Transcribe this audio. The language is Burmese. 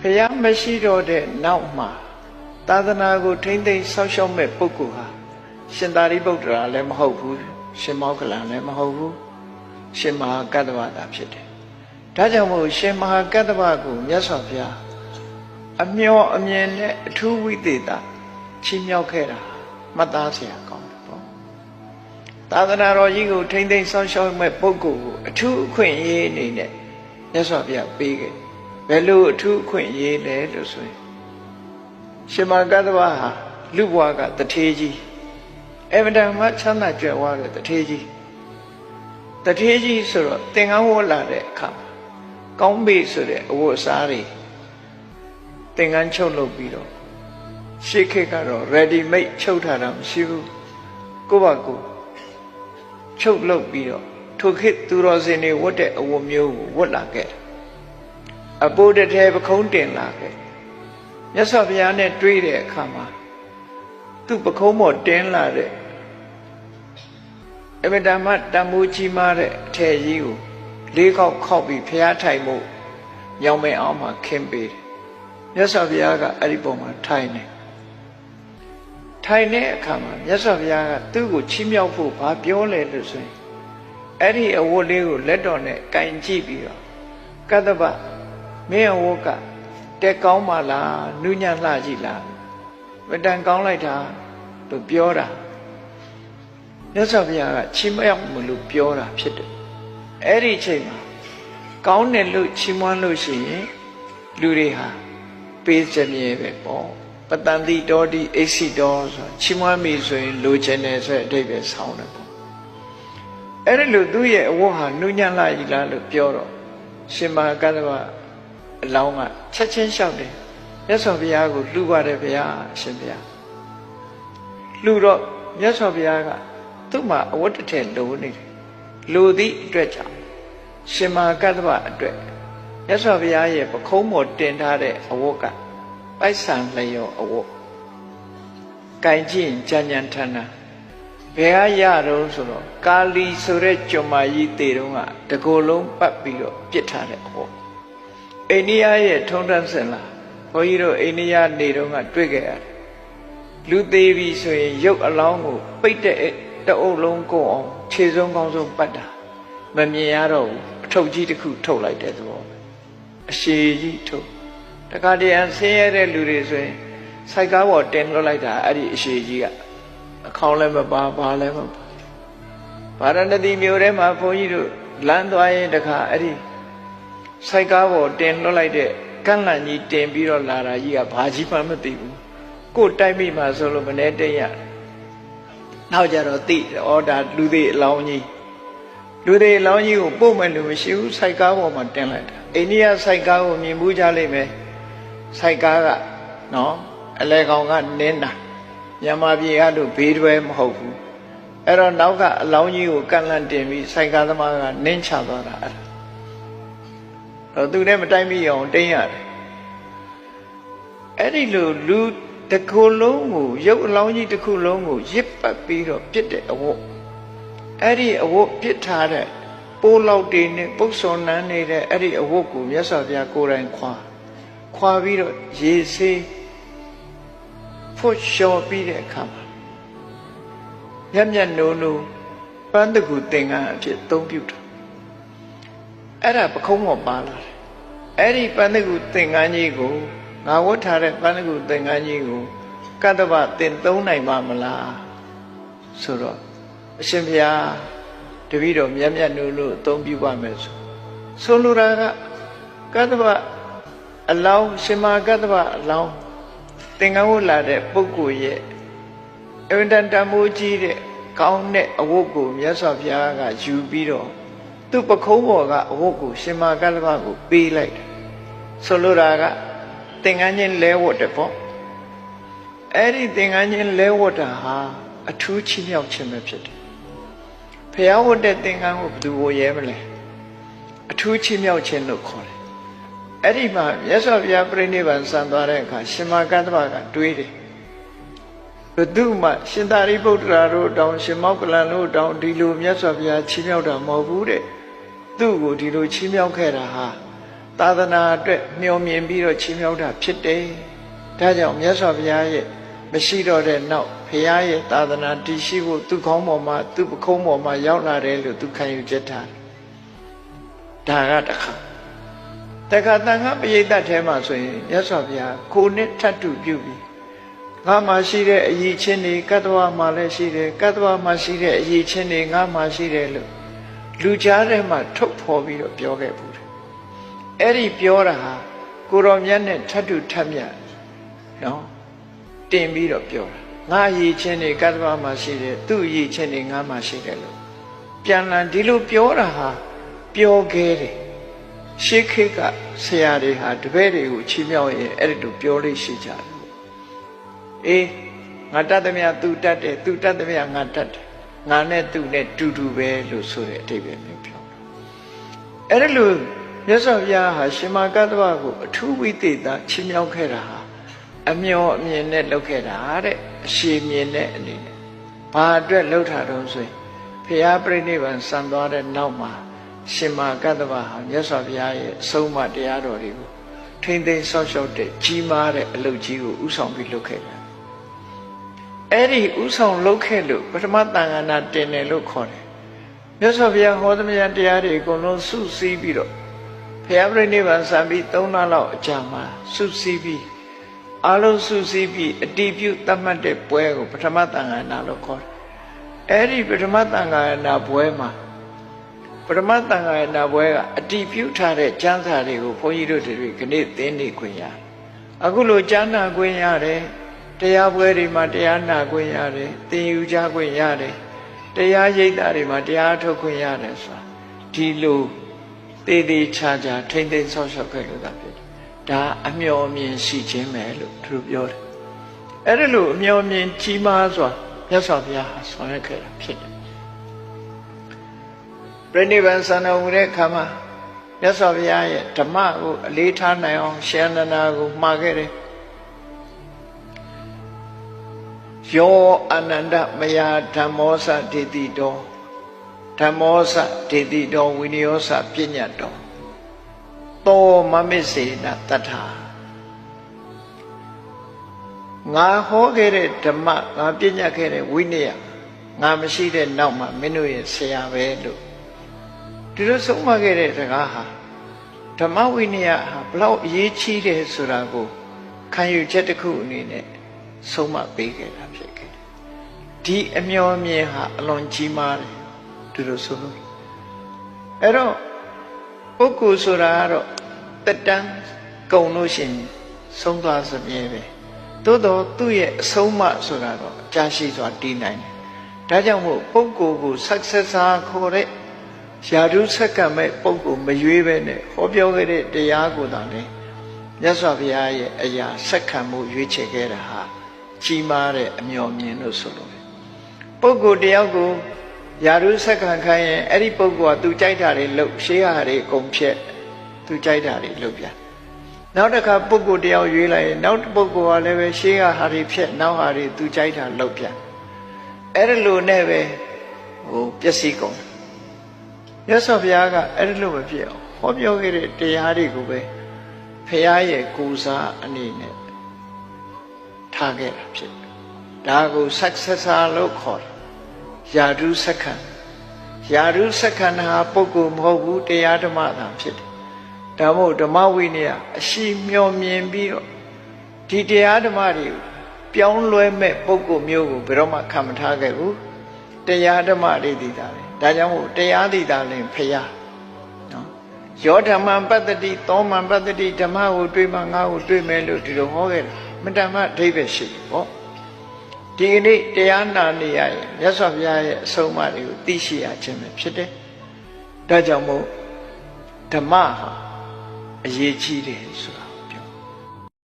ဖျားမရှိတော့တဲ့နောက်မှာသာသနာကိုထိမ့်သိမ်းဆောက်ရှောက်မဲ့ပုဂ္ဂိုလ်ဟာရှင်သာရိပုတ္တရာလည်းမဟုတ်ဘူးရှင်မောက္ကလန်လည်းမဟုတ်ဘူးရှင်မဟာကတ္တဗသာဖြစ်တယ်။ဒါကြောင့်မို့ရှင်မဟာကတ္တဗကိုမြတ်စွာဘုရားအမျောအမြင်နဲ့အထူးဝိသေသချီးမြှောက်ခဲ့တာမှတ်သားစရာကောင်းတယ်ပေါ့။သာသနာတော်ကြီးကိုထိမ့်သိမ်းဆောက်ရှောက်မဲ့ပုဂ္ဂိုလ်ကိုအထူးအခွင့်အရေးအနေနဲ့မြတ်စွာဘုရားပေးခဲ့ဘယ်လိုအထူးအခွင့်အရေးလဲလို့ဆိုရင်ရှင်မဟာကတ္တဗဟာလူဘဝကတထေးကြီးအမတန်မှချမ်းသာကြွယ်ဝတဲ့တထေးကြီးဆိုတော့သင်္ကန်းဝတ်လာတဲ့အခါကောင်းပြီဆိုတဲ့အဝတ်အစားတွေသင်္ကန်းချုပ်လုပ်ပြီးတော့ရှေ့ခေတ်ကတော့ ready made ချုပ်ထားတာမရှိဘူးကိုယ့်ဘာကိုချုပ်လုပ်ပြီးတော့ထိုခေတ်သူတော်စင်တွေဝတ်တဲ့အဝတ်မျိုးကိုဝတ်လာခဲ့အပိုးတစ်ထဲပခုံးတင်လာခဲ့မြတ်စွာဘုရားနဲ့တွေ့တဲ့အခါမှာသူ့ပခုံးပေါ်တင်းလာတဲ့အမတန်မှတန်မိုးကြီးမားတဲ့အထည်ကြီးကိုလေးခေါက်ခောက်ပြီးဘုရားထိုင်ဖို့ညောင်မဲအောင်မှာခင်းပေးတယ်မြတ်စွာဘုရားကအဲ့ဒီပုံမှာထိုင်တဲ့အခါမှာမြတ်စွာဘုရားကသူ့ကိုချီးမြှောက်ဖို့ဘာပြောလဲလို့ဆိုရင်အဲ့ဒီအဝတ်လေးကိုလက်တော်နဲ့ကင်ကြည့်ပြီးတော့ကတ္တဗမင်းအဝတ်ကတက်ကောင်းပါလားနူးညံ့လှကြည့်လားမတန်ကောင်းလိုက်တာလို့ပြောတာမြတ်စွာဘုရားကချီးမြှောက်မလို့ပြောတာဖြစ်တယ်အဲ့ဒီအချိန်မှာကောင်းတယ်လို့ချီးမွမ်းလို့ရှိရင်လူတွေဟာပေးစမြဲပဲပေါ့ပတန်တိတော်ဒီအိစီတော်ဆိုချီးမွမ်းပြီဆိုရင်လိုချင်တယ်ဆိုတဲ့အဓိပ္ပာယ်ဆောင်းတယ်ပေါ့အဲ့ဒီလိုသူ့ရဲ့အဝတ်ဟာနူးညံ့လှကြီးလားလို့ပြောတော့ရှင်မဟာကတ္တဗအလောင်းကချက်ချင်းလျှောက်တယ်မြတ်စွာဘုရားကိုလှူပါတယ်ဗျာရှင်ဘုရားလှူတော့မြတ်စွာဘုရားကသူ့မှာအဝတ်တစ်ထည်လိုနေတယ်လိုသည့်အတွက်ကြောင့်ရှင်မဟာကတ္တဗအတွက်မြတ်စွာဘုရားရဲ့ပခုံးပေါ်တင်ထားတဲ့အဝတ်ကပိုက်ဆံလျော်အဝတ်ကင်ကြည့်ကြံကြံထန်ထန်ဘယ်ကရတော့ဆိုတော့ကာလီဆိုတဲ့ကျွမ်းမကြီးတေတုံးကတကိုယ်လုံးပတ်ပြီးတော့ပြစ်ထားတဲ့အဝတ်အိန္ဒိယရဲ့ထုံးတမ်းစင်လာဘုန်းကြီးတို့အိန္ဒိယနေတုန်းကတွေ့ခဲ့ရတယ်လူသေးပြီဆိုရင်ရုပ်အလောင်းကိုပိတ်တဲ့တအုပ်လုံးကိုအောင်ခြေစုံကောင်းဆုံးပတ်တာမမြင်ရတော့ဘူးအထုပ်ကြီးတစ်ခုထုတ်လိုက်တဲ့သဘောအရှည်ကြီးထုတ်တခါတည်းအဆင်းရဲတဲ့လူတွေဆိုရင်စိုက်ကားပေါ်တင်လွှတ်လိုက်တာအဲ့ဒီအရှည်ကြီးကအခေါင်းလည်းမပါဘာလည်းမပါဗာရဏသီမြို့ထဲမှာဘုန်းကြီးတို့လမ်းသွားရင်တခါအဲ့ဒီစိုက်ကားပေါ်တင်လွှတ်လိုက်တဲ့ကန့်လန့်ကြီးတင်ပြီးတော့လာတာကြီးကဘာကြီးမှမသိဘူးကိုယ်တိုက်မိမှဆိုလို့မနေတိတ်ရနောက်ကြတော့သိဩဒါလူသေးအလောင်းကြီးကိုပို့မယ်လို့မရှိဘူးစိုက်ကားပေါ်မှာတင်လိုက်တာအိန္ဒိယစိုက်ကားကိုမြင်မှုကြလိမ့်မယ်စိုက်ကားကနော်အလဲကောင်ကနင်းတာမြန်မာပြည်ကလို့ဘေးတွဲမဟုတ်ဘူးအဲ့တော့နောက်ကအလောင်းကြီးကိုကန့်လန့်တင်ပြီးစိုက်ကားသမားကနင်းချသွားတာအဲ့တော့သူနဲ့မတိုက်မိအောင်တင်းရတယ်အဲ့ဒီလိုလူတစ်ခုလုံးကိုရုပ်အလောင်းကြီးတစ်ခုလုံးကိုရစ်ပတ်ပြီးတော့ပြစ်တဲ့အဝတ်အဲ့ဒီအဝတ်ပြစ်ထားတဲ့ပိုးလောက်တွေနဲ့ပုတ်စော်နန်းနေတဲ့အဲ့ဒီအဝတ်ကိုမြတ်စွာဘုရားကိုယ်တိုင်ခွာပြီးတော့ရေဆေးဖို့လျှော်ပြီးတဲ့အခါမှာမျက်နိုးပန်းတကူသင်္ကန်းအဖြစ်သုံးပြုတာအဲ့ဒါပခုံးပေါ်ပါလာတယ်အဲ့ဒီပန်းတကူသင်္ကန်းကြီးကိုငါဝတ်ထားတဲ့ပန်းတကူသင်္ကန်းကြီးကိုကတ္တဗသင်သုံးနိုင်ပါမလားဆိုတော့အရှင်ဘုရားတပည့်တော်မျက်နိုးလို့အသုံးပြုပါမယ်ဆိုလိုတာကကတ္တဗအလောင်းရှင်မဟာကတ္တဗအလောင်းသင်္ကန်းဝတ်လာတဲ့ပုဂ္ဂိုလ်ရဲ့အဝိတ္တတမိုးကြီးတဲ့ကောင်းတဲ့အဝတ်ကိုမြတ်စွာဘုရားကယူပြီးတော့သူ့ပခုံးပေါ်ကအဝတ်ကိုရှင်မဟာကတ္တဗကိုပေးလိုက်တယ်ဆိုလိုတာကသင်္ကန်းချင်းလဲဝတ်တယ်ပေါ့အဲ့ဒီသင်္ကန်းချင်းလဲဝတ်တာဟာအထူးချီးမြှောက်ခြင်းပဲဖြစ်တယ်ဘုရားဝတ်တဲ့သင်္ကန်းကိုဘယ်သူဝရဲမလဲအထူးချီးမြှောက်ခြင်းလို့ခေါ်တယ်အဲ့ဒီမှာမြတ်စွာဘုရားပြိဋိဘံစံသွားတဲ့အခါရှင်မဟာကတ္တဗကတွေးတယ်ဘုသူမှရှင်သာရိပုတ္တရာတို့တောင်ရှင်မောက္ကလန်တို့တောင်ဒီလိုမြတ်စွာဘုရားချီးမြှောက်တာမဟုတ်ဘူးတဲ့သူ့ကိုဒီလိုချီးမြှောက်ခဲ့တာဟာ သာသနာအတွက်မျှော်မြင်ပြီးတော့ချီးမြှောက်တာဖြစ်တယ်ဒါကြောင့်မြတ်စွာဘုရားရဲ့မရှိတော့တဲ့နောက်ဘုရားရဲ့သာသနာတည်ရှိဖို့သူ့ခေါင်းပေါ်မှာသူ့ပခုံးပေါ်မှာရောက်လာတယ်လို့သူခံယူချက်ထားဒါကတခါတခါတန်ခါပရိသတ်ထဲမှာဆိုရင်မြတ်စွာဘုရားကိုယ်နဲ့ထပ်တူပြုပြီးငါမှရှိတဲ့အယိချင်းတွေကတ္တဝမှာလည်းရှိတယ်ကတ္တဝမှာရှိတဲ့အယိချင်းတွေငါမှရှိတယ်လို့လူကြားထဲမှာထုတ်ဖော်ပြီးတော့ပြောခဲ့ဘူးတယ်အဲ့ဒီပြောတာဟာကိုတော်မြတ်နဲ့ထပ်တူထပ်မြတ်နော်တင်ပြီးတော့ပြောတာငါအယိချင်းတွေကတ္တဝမှာရှိတယ်သူ့အယိချင်းတွေငါမှရှိတယ်လို့ပြန်လည်ဒီလိုပြောတာဟာပြောခဲ့တယ်ရှေးခေတ်ကဆရာတွေဟာတပည့်တွေကိုချီးမြှောက်ရင်အဲ့ဒီလိုပြောလို့ရှိကြတယ်အေးငါတတ်သမျှသူတတ်တယ်သူတတ်သမျှငါတတ်တယ်ငါနဲ့သူနဲ့တူတူပဲလို့ဆိုတဲ့အဓိပ္ပာယ်မျိုးပြောအဲ့ဒီလိုမြတ်စွာဘုရားဟာရှင်မကတ္တဝကိုအထူးဝိသေသချီးမြှောက်ခဲ့တာဟာအမျှော်အမြင်နဲ့လုပ်ခဲ့တာတဲ့အရှိမြင်တဲ့အနေနဲ့ဘာအတွက်လုပ်တာတော့ဆိုရင်ဘုရားပြိဋိဘံစံသွားတဲ့နောက်မှာရှင်မကတ္တဝဟာမြတ်စွာဘုရားရဲ့အဆုံးအမတရားတော်တွေကိုထိမ့်သိမ်းဆောက်ရှောက်တဲ့ကြီးမားတဲ့အလုပ်ကြီးကိုဥဆောင်ပြီးလုပ်ခဲ့တယ်အဲ့ဒီဥဆောင်လုပ်ခဲ့လို့ပထမသံဃာနာတင်တယ်လို့ခေါ်တယ်မြတ်စွာဘုရားဟောသမျှတရားတွေအကုန်လုံးစုစည်းပြီးတော့ဘုရားပြိဋိဘံစံပြီး3လလောက်အကြာမှာစုစည်းပြီးအလုံးစုစည်းပြီးအတည်ပြုသတ်မှတ်တဲ့ပွဲကိုပထမသံဃာနာလို့ခေါ်တယ်အဲ့ဒီပထမသံဃာနာပွဲမှာပထမသံဃာနာပွဲကအတည်ပြုထားတဲ့ကျမ်းစာတွေကိုဘုန်းကြီးတို့တွေကနေ့သင်နေခွင့်ရတယ်အခုလိုကျမ်းနာခွင့်ရတယ်တရားပွဲတွေမှာတရားနာခွင့်ရတယ်သင်ယူကြခွင့်ရတယ်တရားရိပ်တာတွေမှာတရားထုတ်ခွင့်ရတယ်ဆိုတာဒီလိုသေသေးချာချာထိမ့်သိမ်းဆောက်ရှောက်ခဲ့လို့သာဖြစ်တယ်ဒါအမျှော်မြင်ရှိခြင်းပဲလို့သူတို့ပြောတယ်အဲ့ဒါလို့အမျှော်မြင်ကြီးမားစွာမြတ်စွာဘုရားဟာဆောင်ရွက်ခဲ့တာဖြစ်တယ်ပြိဋိဘံစံတော်မူတဲ့အခါမှာမြတ်စွာဘုရားရဲ့ဓမ္မကိုအလေးထားနိုင်အောင်ရှင်အနန္ဒာကိုမှာခဲ့တယ်ယောအနန္တမယဓမ္မောစဒေတိတောဓမ္မောစဒေတိတောဝိနယောစပညတ်တောသောမမစ္စေနတတ္ထာငါဟောခဲ့တဲ့ဓမ္မငါပညတ်ခဲ့တဲ့ဝိနည်းငါမရှိတဲ့နောက်မှာမင်းတို့ရဲ့ဆရာပဲလို့ဒီလိုဆုံးမခဲ့တဲ့စကားဟာဓမ္မဝိနည်းဟာဘလောက်အရေးကြီးတယ်ဆိုတာကိုခံယူချက်တစ်ခုအနေနဲ့ဆုံးမပေးခဲ့တာဖြစ်ခဲ့တယ်ဒီအမျှော်မြင်ဟာအလွန်ကြီးမားတယ်ဒီလိုဆိုလို့အဲ့တော့ပုဂ္ဂိုလ်ဆိုတာကတော့တက်တန်းကုန်လို့ရှိရင်ဆုံးသွားစမြဲပဲသို့တော့သူ့ရဲ့အဆုံးအမဆိုတာတော့အကြာရှိစွာတည်နိုင်တယ်ဒါကြောင့်မို့ပုဂ္ဂိုလ်ကို successor ခေါ်တဲ့ယာတုဆက်ကမဲ့ပုဂ္ဂိုလ်မရွေးပဲနဲ့ဟောပြောခဲ့တဲ့တရားကိုသာလေမြတ်စွာဘုရားရဲ့အရာဆက်ခံမှုရွေးချယ်ခဲ့တာဟာကြီးမားတဲ့အမျှော်မြင်လို့ဆိုလို့ပုဂ္ဂိုလ်တယောက်ကိုယာတုဆက်ခံခိုင်းရင်အဲ့ဒီပုဂ္ဂိုလ်ကသူကြိုက်တာတွေလုပ်ရှေးဟာတွေအကုန်ဖြက်သူကြိုက်တာတွေလုပ်ပြန်နောက်တစ်ခါပုဂ္ဂိုလ်တယောက်ရွေးလိုက်ရင်နောက်ပုဂ္ဂိုလ်ကလည်းပဲရှေးဟာတွေဖြက်နောက်ဟာတွေသူကြိုက်တာလုပ်ပြန်အဲ့ဒါလိုနဲ့ပဲပျက်စီးကုန်မြတ်စွာဘုရားကအဲ့ဒါလိုမဖြစ်အောင်ဟောပြောခဲ့တဲ့တရားတွေကိုပဲဘုရားရဲ့ကိုယ်စားအနေနဲ့ထားခဲ့တာဖြစ်တယ်ဒါကို successor လို့ခေါ်တယ်ယာတုဆက်ခံယာတုဆက်ခံဟာပုဂ္ဂိုလ်မဟုတ်ဘူးတရားဓမ္မသာဖြစ်တယ်ဒါမို့ဓမ္မဝိနည်းအရှိမျှော်မြင်ပြီးတော့ဒီတရားဓမ္မတွေပြောင်းလဲမဲ့ပုဂ္ဂိုလ်မျိုးကိုဘယ်တော့မှခံမထားခဲ့ဘူးတရားဓမ္မတွေသိတာလေဒါကြောင့်မို့တရားသိတာလည်းဖျားနော်ယောဓမ္မံပတ္တိသောမံပတ္တိဓမ္မကိုတွေးမှငါ့ကိုတွေးမယ်လို့ဒီလိုဟောခဲ့တာမတ္တမအဓိပ္ပာယ်ရှိတယ်ပေါ့ဒီကနေ့တရားနာနေရရင်မြတ်စွာဘုရားရဲ့အဆုံးအမတွေကိုသိရှိရခြင်းပဲဖြစ်တယ်ဒါကြောင့်မို့ဓမ္မဟာအရေးကြီးတယ်ဆိုတာ